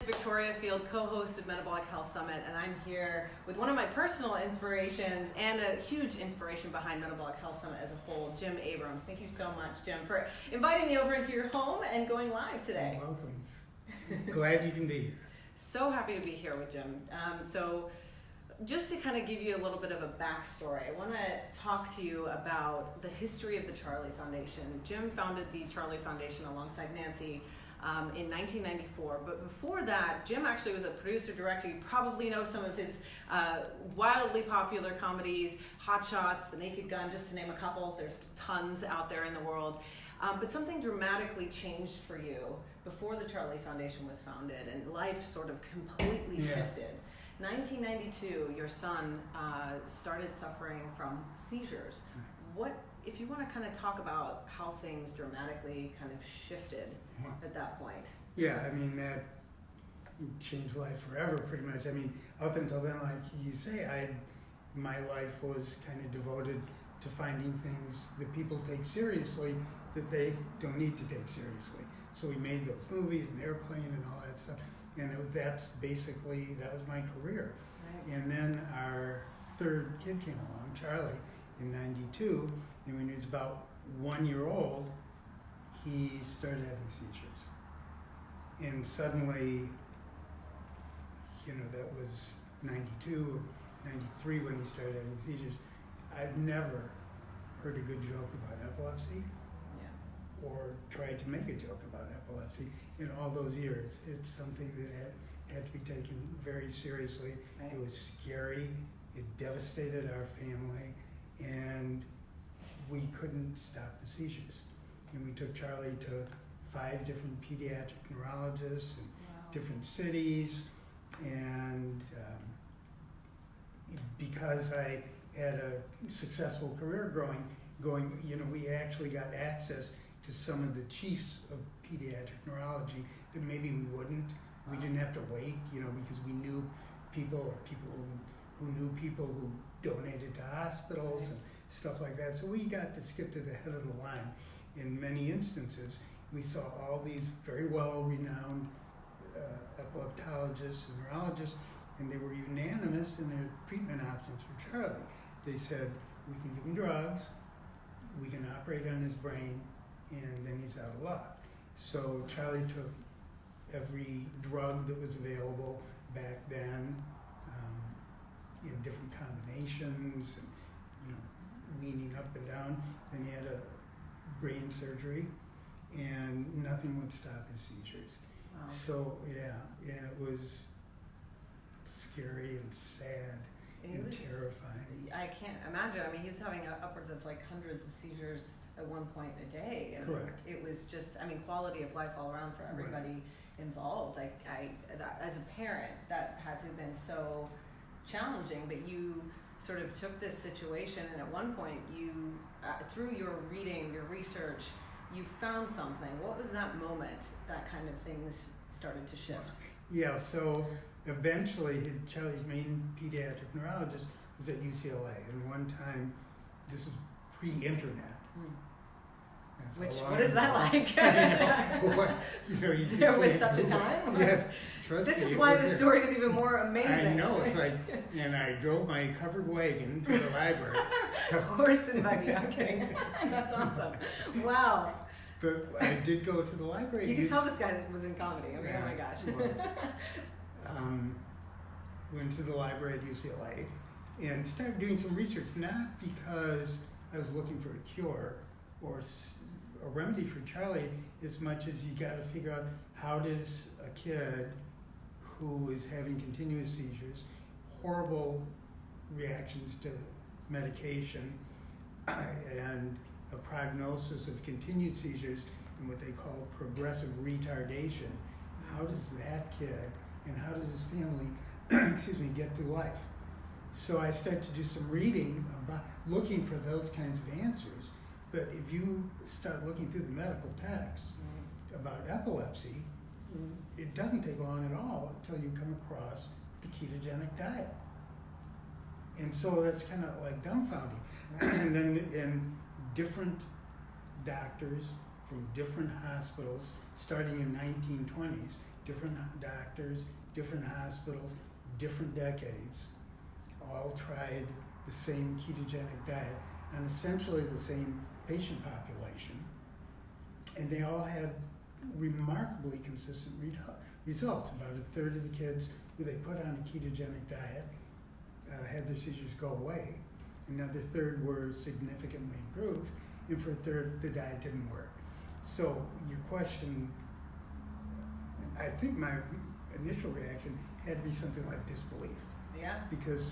Victoria Field, co-host of Metabolic Health Summit, and I'm here with one of my personal inspirations and a huge inspiration behind Metabolic Health Summit as a whole, Jim Abrams. Thank you so much, Jim, for inviting me over into your home and going live today. You're welcome. Glad you can be here. So happy to be here with Jim. So just to kind of give you a little bit of a backstory, I want to talk to you about the history of the Charlie Foundation. Jim founded the Charlie Foundation alongside Nancy in 1994, but before that, Jim actually was a producer-director. You probably know some of his wildly popular comedies, Hot Shots, The Naked Gun, just to name a couple. There's tons out there in the world. But something dramatically changed for you before the Charlie Foundation was founded, and life sort of completely shifted. 1992, your son started suffering from seizures. What, if you want to kind of talk about how things dramatically kind of shifted at that point? Yeah, I mean, that changed life forever, pretty much. I mean, up until then, like you say, my life was kind of devoted to finding things that people take seriously that they don't need to take seriously. So we made those movies and Airplane and all that stuff. And that was my career. Right. And then our third kid came along, Charlie, in 92. And when he was about 1 year old, he started having seizures. And suddenly, that was 92 or 93 when he started having seizures. I've never heard a good joke about epilepsy or tried to make a joke about epilepsy in all those years. It's something that had to be taken very seriously. Right. It was scary. It devastated our family, and we couldn't stop the seizures. And we took Charlie to 5 different pediatric neurologists in different cities, and because I had a successful career going, we actually got access to some of the chiefs of pediatric neurology that maybe we wouldn't. We didn't have to wait, because we knew people, or people who knew people who donated to hospitals and stuff like that. So we got to skip to the head of the line. In many instances, we saw all these very well-renowned epileptologists and neurologists, and they were unanimous in their treatment options for Charlie. They said, we can give him drugs, we can operate on his brain, and then he's out of luck. So Charlie took every drug that was available back then, in different combinations, and leaning up and down. Then he had a brain surgery, and nothing would stop his seizures. Wow. So and it was scary and sad and terrifying. I can't imagine. I mean, he was having upwards of hundreds of seizures at one point a day. And correct. It was just, quality of life all around for everybody involved. As a parent, that had to have been so challenging, but you sort of took this situation, and at one point you, through your reading, your research, you found something. What was that moment that kind of things started to shift? Yeah, so eventually Charlie's main pediatric neurologist was at UCLA, and one time, this was pre-internet. What is that like? There was such a time? Yes, trust me. This is why this story is even more amazing. I know, it's like, and I drove my covered wagon to the library. Horse and buggy, I'm kidding. That's awesome. Wow. But I did go to the library. You can tell this guy was in comedy. Oh my gosh. Went to the library at UCLA and started doing some research, not because I was looking for a cure or a remedy for Charlie, as much as you got to figure out how does a kid who is having continuous seizures, horrible reactions to medication, and a prognosis of continued seizures and what they call progressive retardation, how does that kid and how does his family get through life? So I started to do some reading about looking for those kinds of answers. But if you start looking through the medical text about epilepsy, it doesn't take long at all until you come across the ketogenic diet. And so that's kind of like dumbfounding. And then different doctors from different hospitals, starting in 1920s, different doctors, different hospitals, different decades, all tried the same ketogenic diet on essentially the same patient population, and they all had remarkably consistent results. About a third of the kids who they put on a ketogenic diet had their seizures go away. Another third were significantly improved, and for a third, the diet didn't work. So your question, I think my initial reaction had to be something like disbelief. Yeah. Because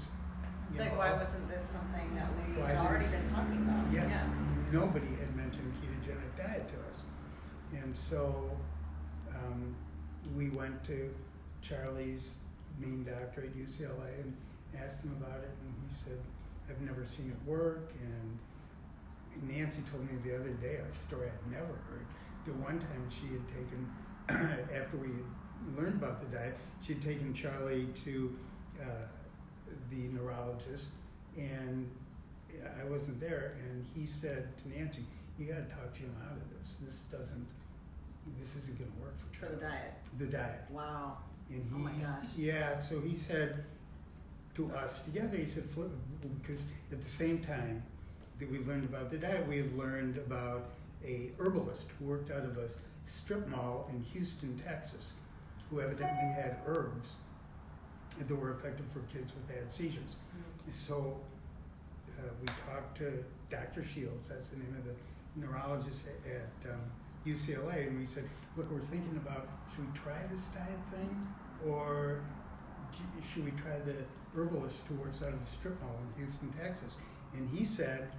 it's like, why wasn't this something that we Why had didn't already s- been talking about? Yeah, nobody had mentioned ketogenic diet to us. And so we went to Charlie's main doctor at UCLA and asked him about it, and he said, I've never seen it work. And Nancy told me the other day a story I'd never heard. The one time she had taken, after we had learned about the diet, she had taken Charlie to the neurologist, and I wasn't there, and he said to Nancy, you got to talk him out of this. This isn't going to work for Charlie. For the diet. The diet. Wow. And he, Oh my gosh. Yeah, so he said to us together, he said, flip, because at the same time that we learned about the diet, we have learned about a herbalist who worked out of a strip mall in Houston, Texas, who evidently had herbs that were effective for kids with bad seizures. Mm-hmm. So we talked to Dr. Shields, that's the name of the neurologist at UCLA, and we said, look, we're thinking about, should we try this diet thing, or should we try the herbalist who works out of a strip mall in Houston, Texas? And he said,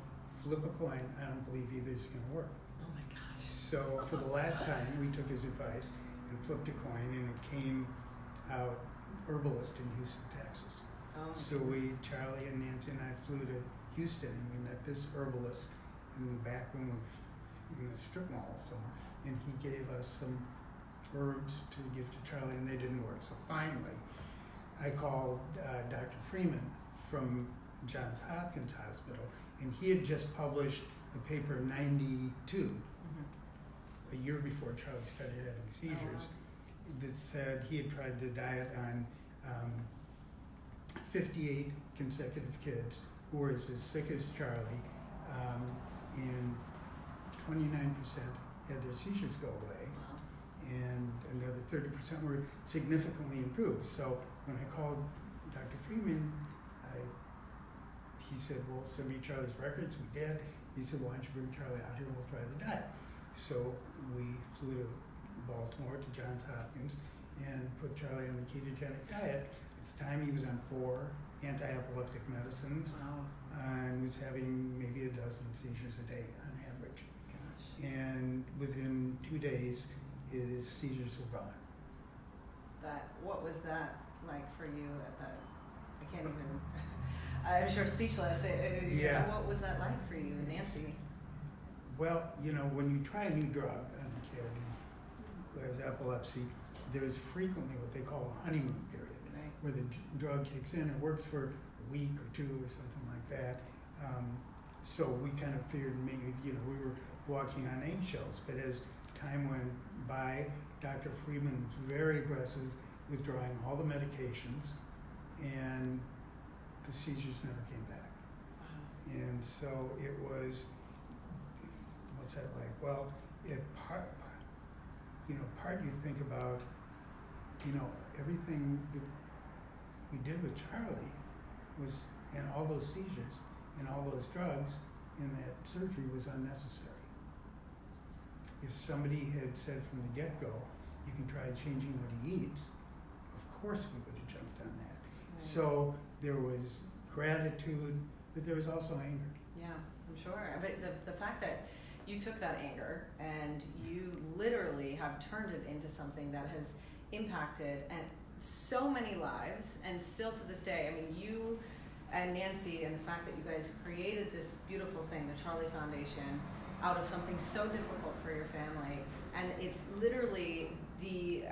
flip a coin, I don't believe either is going to work. Oh my gosh. So for the last time, we took his advice and flipped a coin, and it came out herbalist in Houston, Texas. Oh. So Charlie and Nancy and I flew to Houston, and we met this herbalist in the back room in the strip mall somewhere, and he gave us some herbs to give to Charlie, and they didn't work. So finally, I called Dr. Freeman from Johns Hopkins Hospital, and he had just published a paper in '92, a year before Charlie started having seizures, that said he had tried the diet on 58 consecutive kids who were as sick as Charlie, and 29% had their seizures go away, and another 30% were significantly improved. So when I called Dr. Freeman, he said, well, send me Charlie's records. We did. He said, why don't you bring Charlie out here and we'll try the diet. So we flew to Baltimore to Johns Hopkins and put Charlie on the ketogenic diet. At the time, he was on 4 anti-epileptic medicines. Wow. And was having maybe a dozen seizures a day on average. Gosh. And within 2 days, his seizures were gone. What was that like for you at that? I can't even. I'm sure speechless. Yeah. What was that like for you, Nancy? Well, when you try a new drug on a kid who has epilepsy, there's frequently what they call a honeymoon period, Right. where the drug kicks in. It works for a week or 2 or something like that. So we kind of figured maybe, we were walking on eggshells. But as time went by, Dr. Freeman was very aggressive withdrawing all the medications, and the seizures never came back. And so it was, what's that like? Well, part you think about, everything that we did with Charlie was, and all those seizures and all those drugs and that surgery was unnecessary. If somebody had said from the get-go, you can try changing what he eats, of course we would have jumped on that. Right. So there was gratitude, but there was also anger. Yeah, I'm sure. But the fact that you took that anger and you literally have turned it into something that has impacted so many lives, and still to this day, I mean, you and Nancy, and the fact that you guys created this beautiful thing, the Charlie Foundation, out of something so difficult for your family, and it's literally we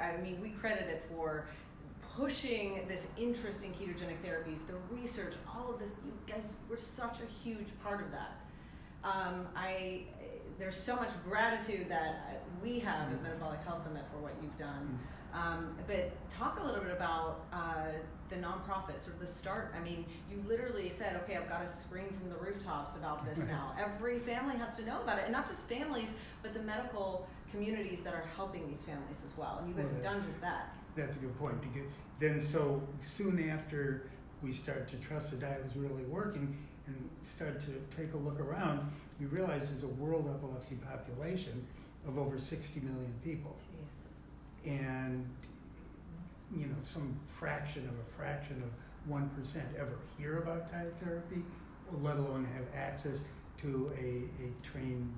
credit it for pushing this interest in ketogenic therapies, the research, all of this. You guys were such a huge part of that. There's so much gratitude that we have at Metabolic Health Summit for what you've done. But talk a little bit about the nonprofit, sort of the start. I mean, you literally said, okay, I've got to scream from the rooftops about this now. Every family has to know about it, and not just families, but the medical communities that are helping these families as well. And you guys have done just that. That's a good point, because then so soon after we started to trust the diet was really working and started to take a look around, we realized there's a world epilepsy population of over 60 million people. Jeez. And some fraction of 1% ever hear about diet therapy, let alone have access to a trained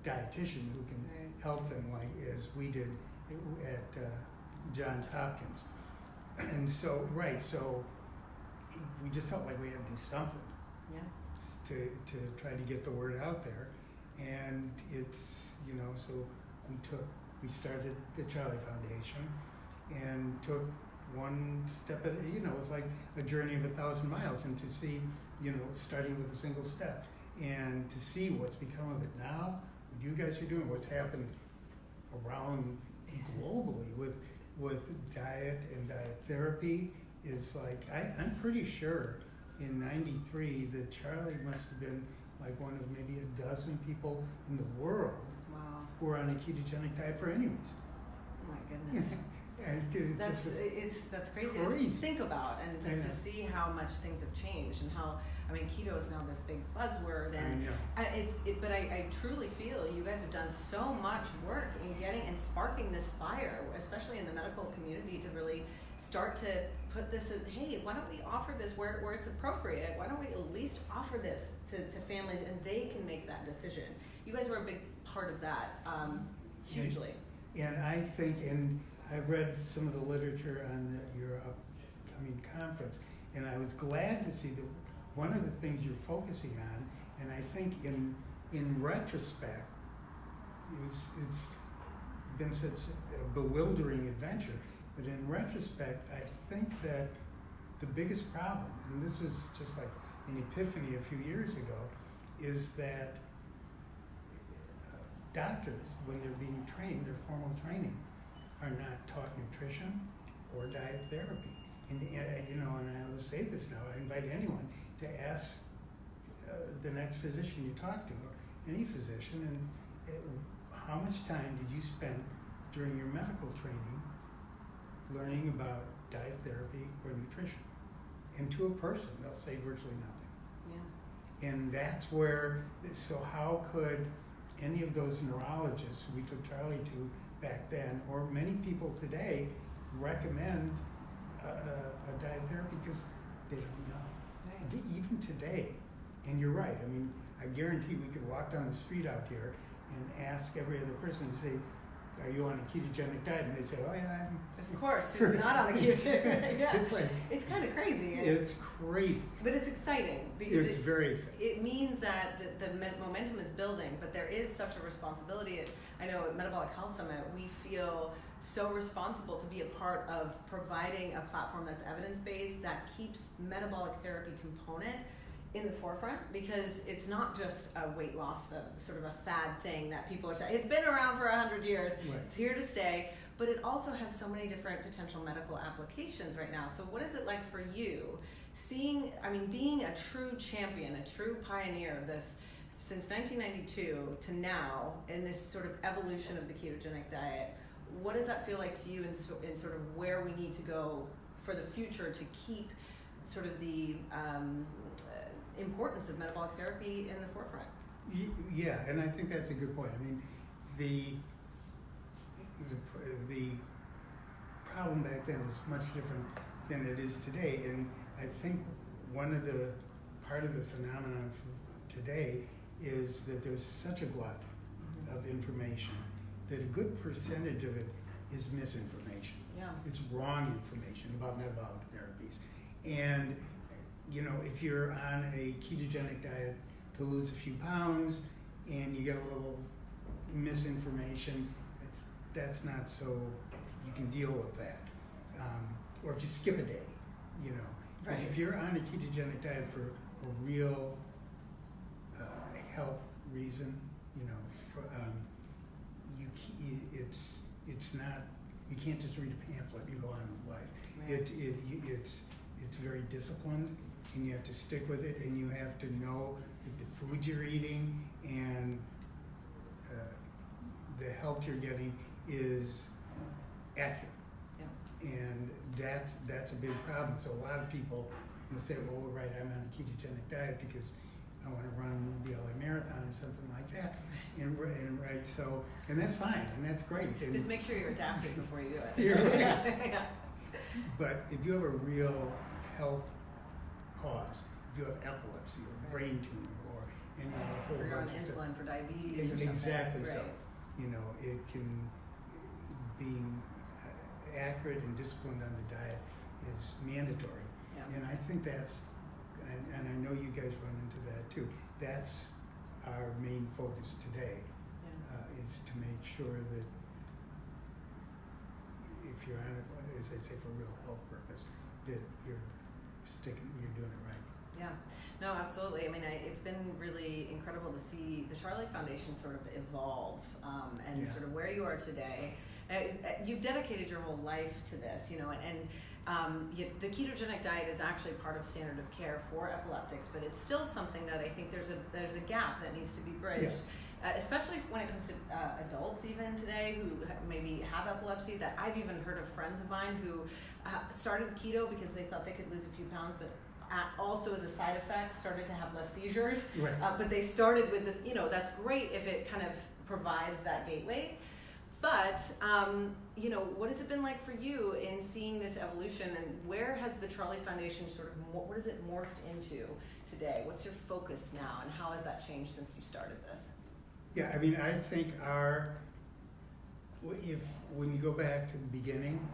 dietitian who can help them, like as we did at Johns Hopkins. And so we just felt like we had to do something to try to get the word out there. And it's, so we started the Charlie Foundation and took one step at, it was like a journey of 1,000 miles, and to see, starting with a single step, and to see what's become of it now, what you guys are doing, what's happened around globally with diet and diet therapy is like, I'm pretty sure in '93 that Charlie must have been like one of maybe a dozen people in the world who are on a ketogenic diet for any reason. Oh my goodness. That's crazy to think about, and just to see how much things have changed, and how, keto is now this big buzzword, and but I truly feel you guys have done so much work in getting and sparking this fire, especially in the medical community, to really start to put this in, hey, why don't we offer this where it's appropriate? Why don't we at least offer this to families, and they can make that decision? You guys were a big part of that, hugely. And I think, and I read some of the literature on your upcoming conference, and I was glad to see that one of the things you're focusing on, and I think in retrospect, it's been such a bewildering adventure, but in retrospect, I think that the biggest problem, and this was just like an epiphany a few years ago, is that doctors, when they're being trained, their formal training, are not taught nutrition or diet therapy. And and I always say this now, I invite anyone to ask the next physician you talk to, any physician, and how much time did you spend during your medical training learning about diet therapy or nutrition? And to a person, they'll say virtually nothing. Yeah. And that's where, so how could any of those neurologists who we took Charlie to back then, or many people today, recommend a diet therapy because they don't know. Right. Even today, and you're right, I guarantee we could walk down the street out here and ask every other person to say, are you on a ketogenic diet? And they say, oh yeah, I'm. Of course, who's not on a ketogenic? Yeah. It's kind of crazy. It's crazy. But it's exciting because it's very exciting. It means that the momentum is building, but there is such a responsibility. I know at Metabolic Health Summit, we feel so responsible to be a part of providing a platform that's evidence-based, that keeps metabolic therapy component in the forefront, because it's not just a weight loss, sort of a fad thing that people are saying. It's been around for 100 years. Right. It's here to stay, but it also has so many different potential medical applications right now. So what is it like for you, being a true champion, a true pioneer of this since 1992 to now, in this sort of evolution of the ketogenic diet? What does that feel like to you in sort of where we need to go for the future to keep sort of the importance of metabolic therapy in the forefront? Yeah, and I think that's a good point. The problem back then was much different than it is today, and I think part of the phenomenon today is that there's such a glut of information that a good percentage of it is misinformation. Yeah. It's wrong information about metabolic therapies. And if you're on a ketogenic diet to lose a few pounds and you get a little misinformation, that's not so, you can deal with that. Or if you skip a day, Right. But if you're on a ketogenic diet for a real health reason, it's not You can't just read a pamphlet and go on with life. Right. It's very disciplined, and you have to stick with it, and you have to know that the food you're eating and the help you're getting is accurate. Yeah. And that's a big problem. So a lot of people will say, well, right, I'm on a ketogenic diet because I want to run the LA Marathon or something like that. And right, so, and that's fine, and that's great. And Just make sure you're adapted before you do it. You're right. Yeah. But if you have a real health cause, if you have epilepsy or brain tumor or any other whole Or you're on bunch of insulin for diabetes or something. exactly so. Right. You know, it can being accurate and disciplined on the diet is mandatory. Yeah. And I think that's, and I know you guys run into that too, that's our main focus today, is to make sure that if you're on it, as I say, for real health purpose, that you're doing it right. Yeah, no, absolutely. I mean, it's been really incredible to see the Charlie Foundation sort of evolve and Yeah. sort of where you are today. You've dedicated your whole life to this, you know, the ketogenic diet is actually part of standard of care for epileptics, but it's still something that I think there's a gap that needs to be bridged. Yeah. Especially when it comes to adults even today who maybe have epilepsy. That I've even heard of friends of mine who started keto because they thought they could lose a few pounds, but also as a side effect started to have less seizures. Right. But they started with this, you know, that's great if it kind of provides that gateway. But, you know, what has it been like for you in seeing this evolution, and where has the Charlie Foundation sort of, what has it morphed into today? What's your focus now, and how has that changed since you started this? Yeah, I mean, I think when you go back to the beginning,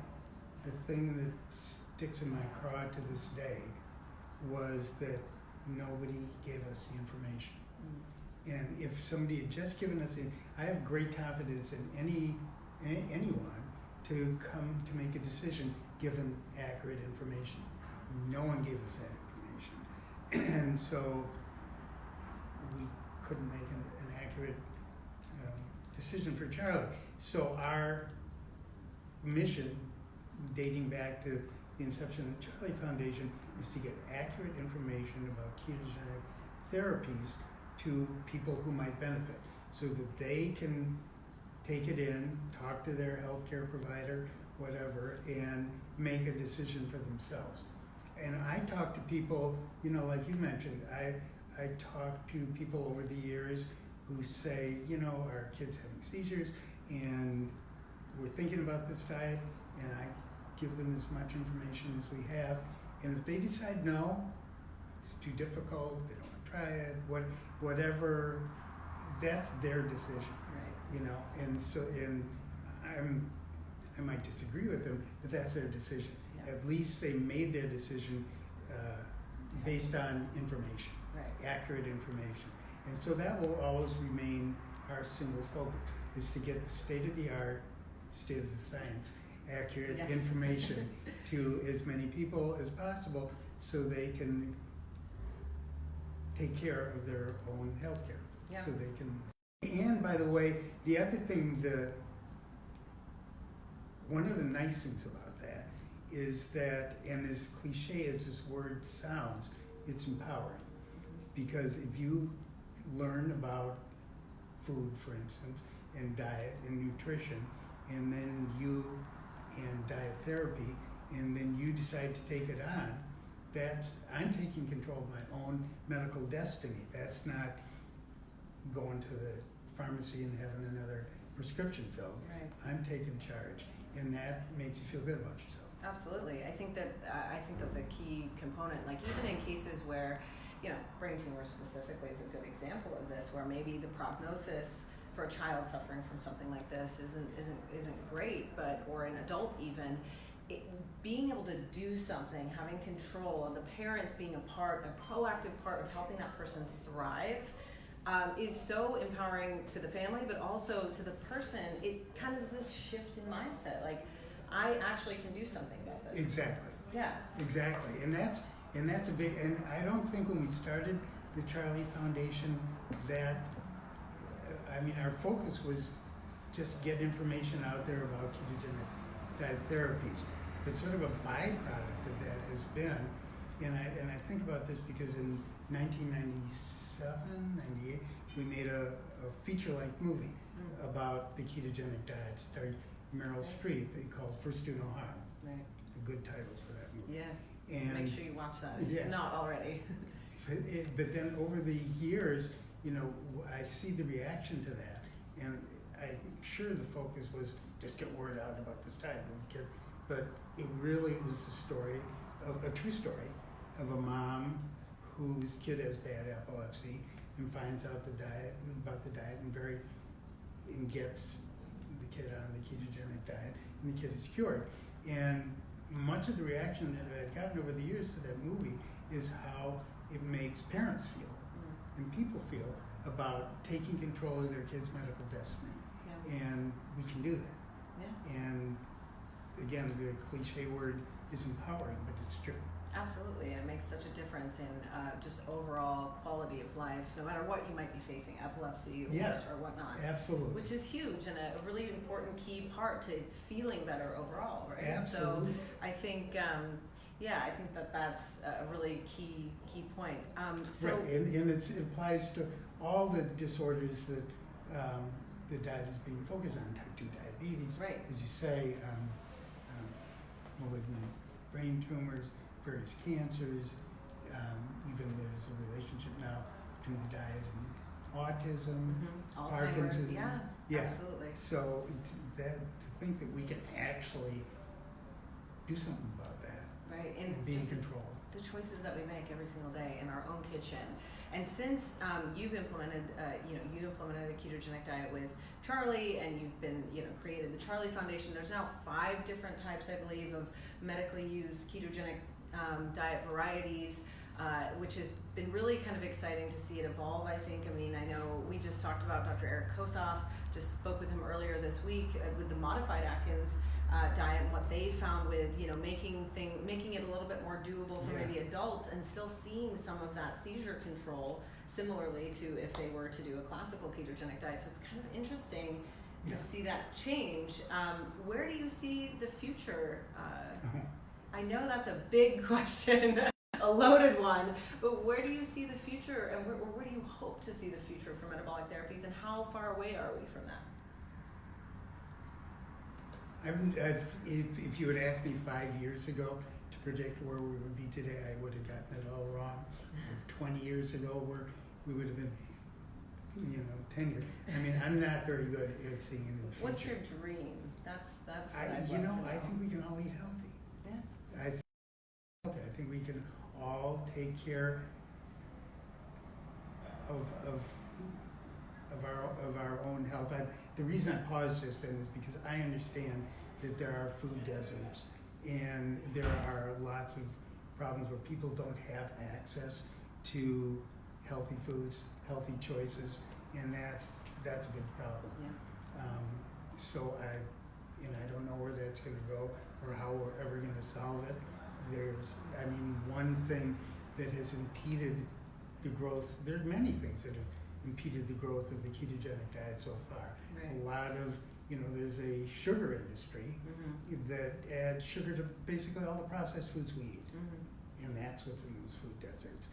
the thing that sticks in my craw to this day was that nobody gave us the information. And if somebody had just given us I have great confidence in anyone to come to make a decision given accurate information. No one gave us that information. And so we couldn't make an accurate decision for Charlie. So our mission, dating back to the inception of the Charlie Foundation, is to get accurate information about ketogenic therapies to people who might benefit, so that they can take it in, talk to their healthcare provider, whatever, and make a decision for themselves. And I talk to people, you know, like you mentioned, I talk to people over the years who say, you know, our kid's having seizures and we're thinking about this diet, and I give them as much information as we have. And if they decide no, it's too difficult, they don't want to try it, whatever, that's their decision. Right. You know, and so, and I might disagree with them, but that's their decision. Yeah. At least they made their decision based on information, Right. accurate information. And so that will always remain our single focus, is to get the state-of-the-art, state of the science, accurate Yes. information to as many people as possible so they can take care of their own health care. Yeah. So they can. And by the way, the other thing, one of the nice things about that is that, and as cliche as this word sounds, it's empowering. Because if you learn about food, for instance, and diet and nutrition, and then and diet therapy, and then you decide to take it on, I'm taking control of my own medical destiny. That's not going to the pharmacy and having another prescription filled. Right. I'm taking charge, and that makes you feel good about yourself. Absolutely. I think that's a key component. Like even in cases where, you know, brain tumor specifically is a good example of this, where maybe the prognosis for a child suffering from something like this isn't great, or an adult even, being able to do something, having control, and the parents being a proactive part of helping that person thrive, is so empowering to the family, but also to the person. It kind of is this shift in mindset, like, I actually can do something about this. Exactly. Yeah. Exactly, and that's a big. And I don't think when we started the Charlie Foundation that, I mean, our focus was just get information out there about ketogenic diet therapies. But sort of a byproduct of that has been, and I think about this because in 1997, 98, we made a feature-length movie about the ketogenic diet starring Meryl Streep called First Do No Harm. Right. A good title for that movie. Yes. And make sure you watch that. yeah. If not already. But then over the years, you know, I see the reaction to that, and I'm sure the focus was just get word out about this diet. But it really is a story, a true story, of a mom whose kid has bad epilepsy and finds out about the diet and gets the kid on the ketogenic diet, and the kid is cured. And much of the reaction that I've gotten over the years to that movie is how it makes parents feel and people feel about taking control of their kids' medical destiny. Yeah. And we can do that. Yeah. And again, the cliche word is empowering, but it's true. Absolutely, and it makes such a difference in just overall quality of life, no matter what you might be facing, epilepsy or whatnot. Absolutely. Which is huge and a really important key part to feeling better overall, right? Absolutely. So I think, I think that's a really key point. Right, and it applies to all the disorders that the diet is being focused on, type 2 diabetes, right. As you say, malignant brain tumors, various cancers, even there's a relationship now between the diet and autism, Parkinson's. Yeah, absolutely. So to think that we can actually do something about that, right, and be in just control. The choices that we make every single day in our own kitchen. And since you've implemented, you implemented a ketogenic diet with Charlie, and you've been, created the Charlie Foundation. There's now 5 different types, I believe, of medically used ketogenic diet varieties, which has been really kind of exciting to see it evolve, I think. I mean, I know we just talked about Dr. Eric Kosoff, just spoke with him earlier this week with the modified Atkins diet and what they found with, making it a little bit more doable for maybe adults and still seeing some of that seizure control similarly to if they were to do a classical ketogenic diet. So it's kind of interesting to see that change. Where do you see the future? I know that's a big question, a loaded one, but where do you see the future, and where do you hope to see the future for metabolic therapies, and how far away are we from that? If you had asked me 5 years ago to predict where we would be today, I would have gotten it all wrong. 20 years ago, we would have been, 10 years. I mean, I'm not very good at seeing into the future. What's your dream? That's I think we can all eat healthy. Yeah. I think we can all take care of our own health. The reason I paused just then is because I understand that there are food deserts, and there are lots of problems where people don't have access to healthy foods, healthy choices, and that's a big problem. Yeah. So I don't know where that's going to go or how we're ever going to solve it. One thing that has impeded the growth, there are many things that have impeded the growth of the ketogenic diet so far. Right. A lot of, there's a sugar industry that adds sugar to basically all the processed foods we eat. And that's what's in those food deserts.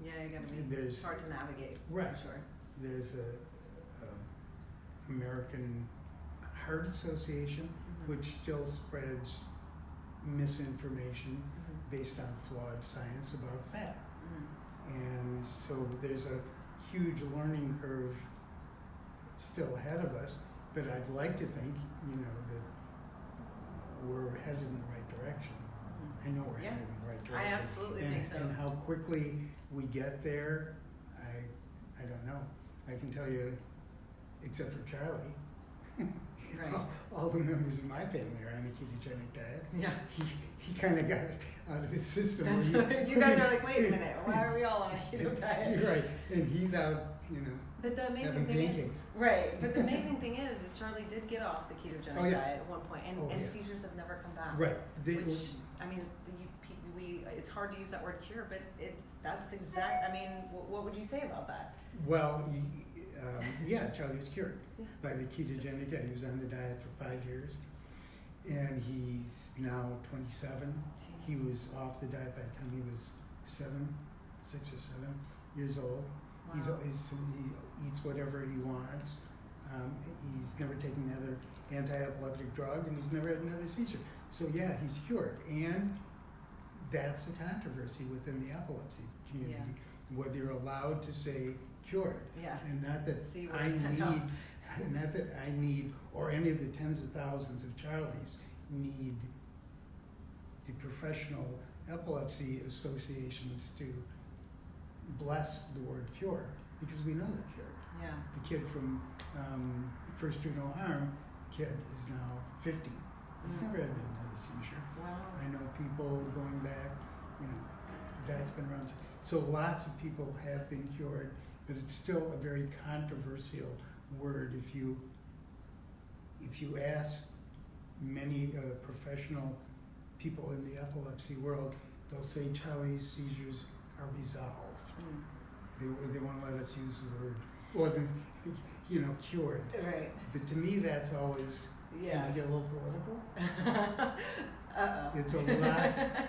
It's hard to navigate. Right. For sure. There's a American Heart Association, which still spreads misinformation based on flawed science about fat. And so there's a huge learning curve still ahead of us, but I'd like to think, that we're headed in the right direction. I know we're headed in the right direction. I absolutely think so. And how quickly we get there, I don't know. I can tell you, except for Charlie, right. all the members of my family are on a ketogenic diet. Yeah. He kind of got it out of his system. You guys are like, wait a minute, why are we all on a keto diet? You're right, and he's out, But the amazing thing is, but the amazing thing is Charlie did get off the ketogenic diet at one point, and seizures have never come back. Right. It's hard to use that word cure, but that's exact. What would you say about that? Well, Charlie was cured by the ketogenic diet. He was on the diet for 5 years, and he's now 27. He was off the diet by the time he was 6 or 7 years old. Wow. He eats whatever he wants. He's never taken another anti-epileptic drug, and he's never had another seizure. So yeah, he's cured. And that's a controversy within the epilepsy community, whether you're allowed to say cured. Yeah. And not that I need, or any of the tens of thousands of Charlies need the professional epilepsy associations to bless the word cure, because we know they're cured. Yeah. The kid from First Do No Harm kid is now 50. He's never had another seizure. Wow. I know people going back, the diet's been around. So lots of people have been cured, but it's still a very controversial word. If you ask many professional people in the epilepsy world, they'll say Charlie's seizures are resolved. They want to let us use the word, or cured. Right. But to me, that's always. Can I get a little political? Uh-oh.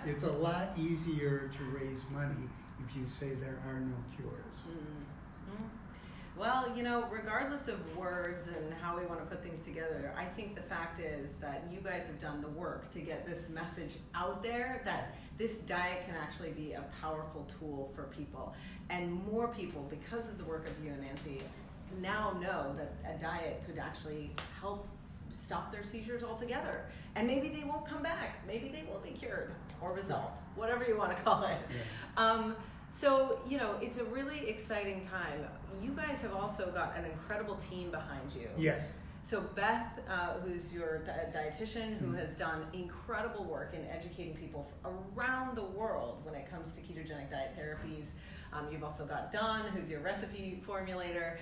It's a lot easier to raise money if you say there are no cures. Well, regardless of words and how we want to put things together, I think the fact is that you guys have done the work to get this message out there that this diet can actually be a powerful tool for people. And more people, because of the work of you and Nancy, now know that a diet could actually help stop their seizures altogether. And maybe they won't come back. Maybe they will be cured or resolved, whatever you want to call it. Yeah. So, it's a really exciting time. You guys have also got an incredible team behind you. Yes. So Beth, who's your dietitian, who has done incredible work in educating people around the world when it comes to ketogenic diet therapies. You've also got Don, who's your recipe formulator.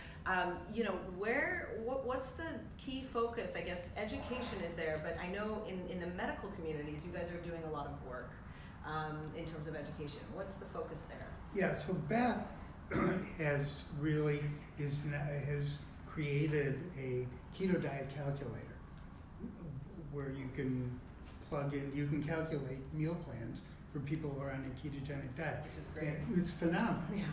What's the key focus? I guess education is there, but I know in the medical communities, you guys are doing a lot of work in terms of education. What's the focus there? Yeah, so Beth has created a keto diet calculator where you can plug in, you can calculate meal plans for people who are on a ketogenic diet. Which is great. And it's phenomenal. Yeah.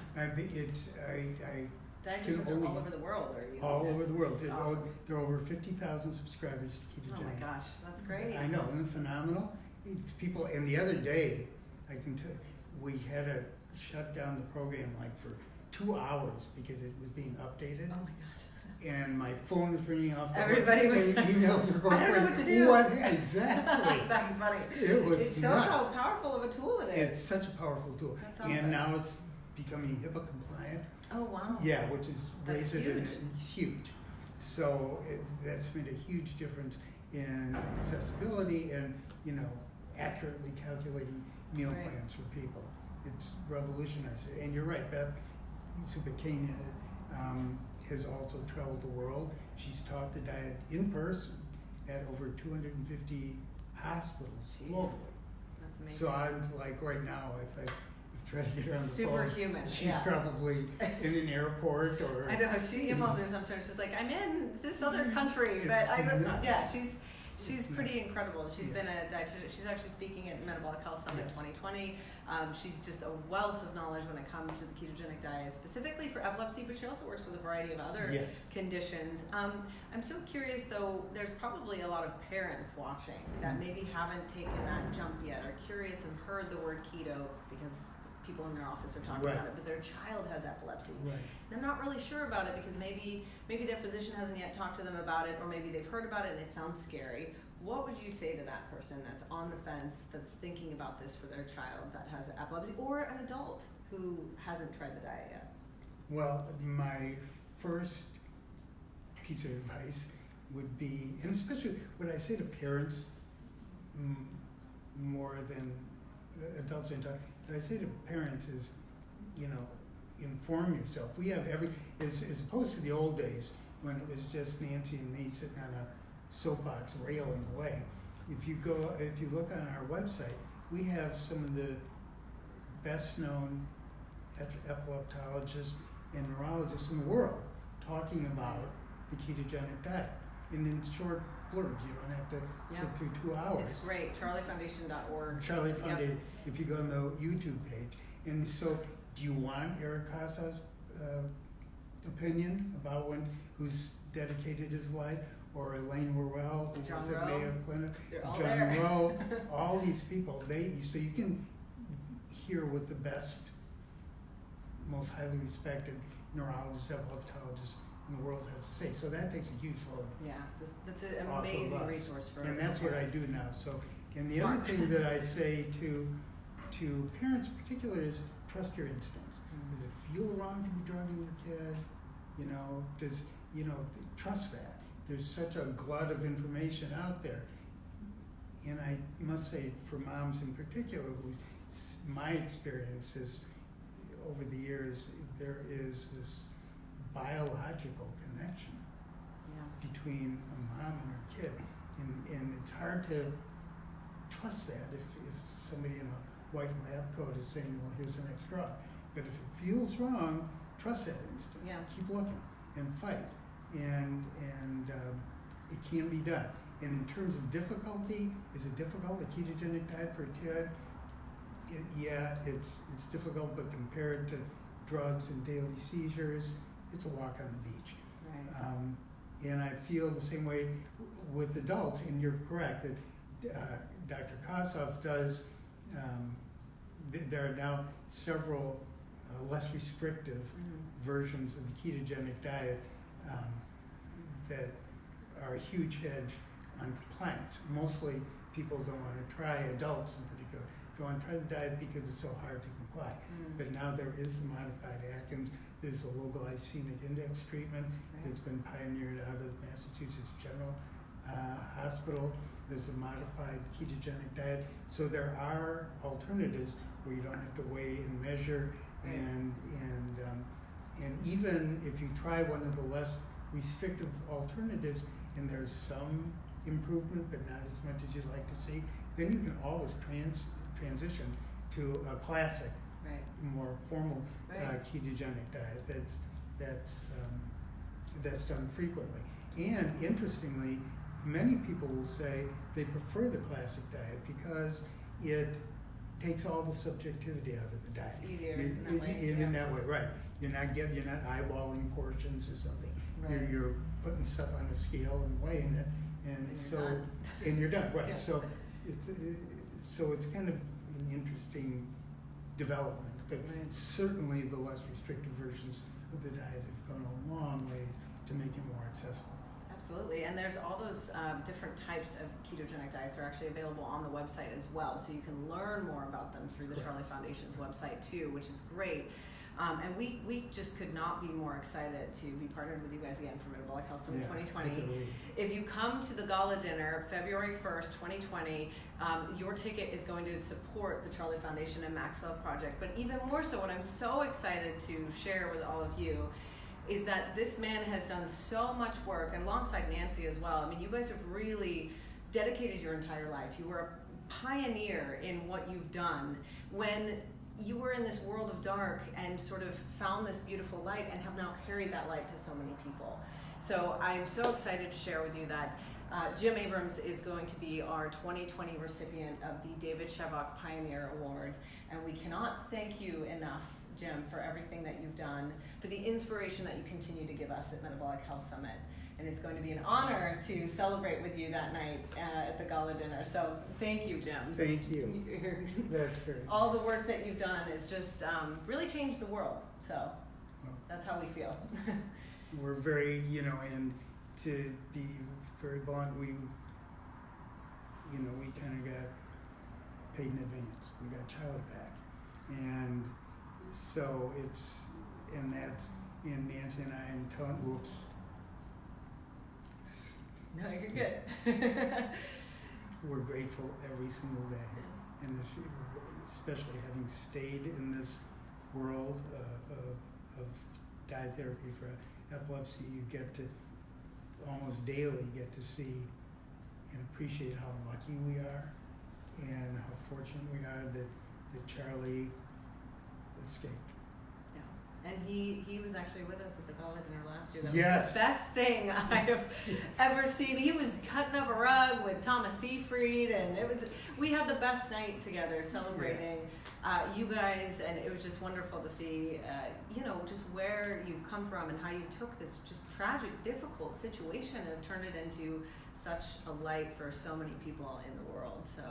Dietitians are all over the world are using all this. over the world. Awesome. There are over 50,000 subscribers to ketogenic. Oh my gosh, that's great. I know, isn't it phenomenal? It's people, and the other day, I can tell you, we had to shut down the program for 2 hours because it was being updated. Oh my gosh. And my phone was ringing off. Everybody was. And emails were going. I don't know what to do. Exactly. That's funny. It shows nuts. how powerful of a tool it is. It's such a powerful tool. That's awesome. And now it's becoming HIPAA compliant. Oh wow. Yeah, which is That's huge. So that's made a huge difference in accessibility and accurately calculating meal plans for people. It's revolutionized it. And you're right, Beth Subakane has also traveled the world. She's taught the diet in person at over 250 hospitals globally. That's amazing. So I'm right now, if I try to get her on the phone, Superhuman. she's probably in an airport or. I know, she emails me sometimes, she's like, I'm in this other country, but I don't know. Yeah, she's pretty incredible. She's been a dietitian. She's actually speaking at Metabolic Health Summit 2020. She's just a wealth of knowledge when it comes to the ketogenic diet, specifically for epilepsy, but she also works with a variety of other conditions. I'm so curious, though, there's probably a lot of parents watching that maybe haven't taken that jump yet, are curious and heard the word keto because people in their office are talking about it, but their child has epilepsy. They're not really sure about it because maybe their physician hasn't yet talked to them about it, or maybe they've heard about it and it sounds scary. What would you say to that person that's on the fence, that's thinking about this for their child that has epilepsy, or an adult who hasn't tried the diet yet? Well, my first piece of advice would be, and especially what I say to parents more than adults, what I say to parents is, inform yourself. We have as opposed to the old days when it was just Nancy and me sitting on a soapbox railing away. If you look on our website, we have some of the best known epileptologists and neurologists in the world talking about the ketogenic diet. And in short blurbs. You don't have to Yeah. sit through 2 hours. It's great. CharlieFoundation.org. Charlie Yep. Foundation, if you go on the YouTube page. And so, do you want Eric Kasa's opinion about who's dedicated his life? Or Elaine Worrell, who John was at Rowe. Mayo Clinic, They're all John there. Rowe, all these people, so you can hear what the best, most highly respected neurologists, epileptologists in the world have to say. So that takes a huge load. Yeah, that's an off of amazing us. resource for And that's what I parents. do now. So, and the Smart. other thing that I say to parents in particular is trust your instincts. Does it feel wrong to be drugging your kid? Trust that. There's such a glut of information out there. And I must say, for moms in particular, my experience is, over the years, there is this biological connection between a mom and her kid. And it's hard to trust that if somebody in a white lab coat is saying, well, here's the next drug. But if it feels wrong, trust that instinct. Yeah. Keep looking and fight. And it can be done. And in terms of difficulty, is it difficult, a ketogenic diet for a kid? It's difficult, but compared to drugs and daily seizures, it's a walk on the beach. Right. And I feel the same way with adults, and you're correct that Dr. Kossoff does, there are now several less restrictive versions of the ketogenic diet that are a huge hedge on compliance. Mostly people don't want to try, adults in particular, don't want to try the diet because it's so hard to comply. But now there is the modified Atkins, there's a low glycemic index treatment that's been pioneered out of Massachusetts General Hospital. There's a modified ketogenic diet. So there are alternatives where you don't have to weigh and measure, and even if you try one of the less restrictive alternatives and there's some improvement but not as much as you'd like to see, then you can always transition to a classic, more formal ketogenic diet that's done frequently. And interestingly, many people will say they prefer the classic diet because it takes all the subjectivity out of the diet. It's easier in that way. In that way, right. You're not eyeballing portions or something. Right. You're putting stuff on a scale and weighing it, and you're done. Right. Yeah. So it's kind of an interesting development, but certainly the less restrictive versions of the diet have gone a long way to make it more accessible. Absolutely, and there's all those different types of ketogenic diets are actually available on the website as well, so you can learn more about them through the Charlie Foundation's website too, which is great. And we just could not be more excited to be partnered with you guys again for Metabolic Health Summit 2020. If you come to the gala dinner, February 1st, 2020, your ticket is going to support the Charlie Foundation and Max Love Project. But even more so, what I'm so excited to share with all of you is that this man has done so much work, and alongside Nancy as well. I mean, you guys have really dedicated your entire life. You were a pioneer in what you've done when you were in this world of dark and sort of found this beautiful light and have now carried that light to so many people. So I'm so excited to share with you that Jim Abrams is going to be our 2020 recipient of the David Shevok Pioneer Award. And we cannot thank you enough, Jim, for everything that you've done, for the inspiration that you continue to give us at Metabolic Health Summit. And it's going to be an honor to celebrate with you that night at the gala dinner. So thank you, Jim. Thank you. That's great. All the work that you've done has just really changed the world. So that's how we feel. We're very, and to be very blunt, we kind of got paid in advance. We got Charlie back. And so and Nancy and I am telling, whoops. No, you're good. We're grateful every single day, and especially having stayed in this world of diet therapy for epilepsy. You get to almost daily get to see and appreciate how lucky we are, and how fortunate we are that Charlie escaped. Yeah. And he was actually with us at the gala dinner last year. That Yes. was the best thing I have ever seen. He was cutting up a rug with Thomas Seyfried, and we had the best night together celebrating you guys, and it was just wonderful to see, just where you've come from and how you took this just tragic, difficult situation and turned it into such a light for so many people in the world. So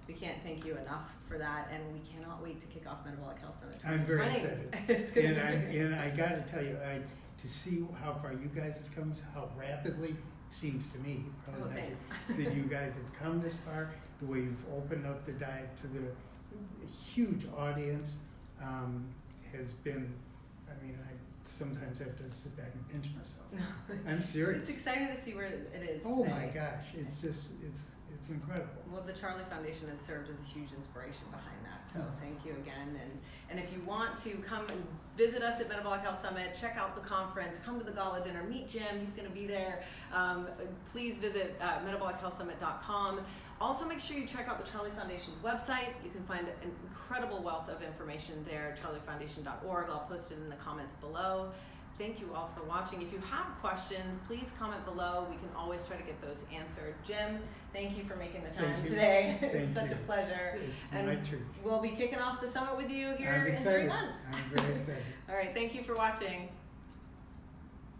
we can't thank you enough for that, and we cannot wait to kick off Metabolic Health Summit. I'm very excited. It's gonna be great. And I got to tell you, to see how far you guys have come, how rapidly, it seems to me, probably not thanks. that you guys have come this far, the way you've opened up the diet to the huge audience has been, I sometimes have to sit back and pinch myself. I'm serious. It's exciting to see where it is Oh today. my gosh, it's incredible. Well, the Charlie Foundation has served as a huge inspiration behind that. So thank you again. And if you want to come and visit us at Metabolic Health Summit, check out the conference, come to the gala dinner, meet Jim. He's going to be there. Please visit metabolichealthsummit.com. Also, make sure you check out the Charlie Foundation's website. You can find an incredible wealth of information there, charliefoundation.org. I'll post it in the comments below. Thank you all for watching. If you have questions, please comment below. We can always try to get those answered. Jim, thank you for making the time today. It's such a pleasure. And we'll be kicking off the summit with you here I'm in excited. 3 months. I'm very excited. All right, thank you for watching.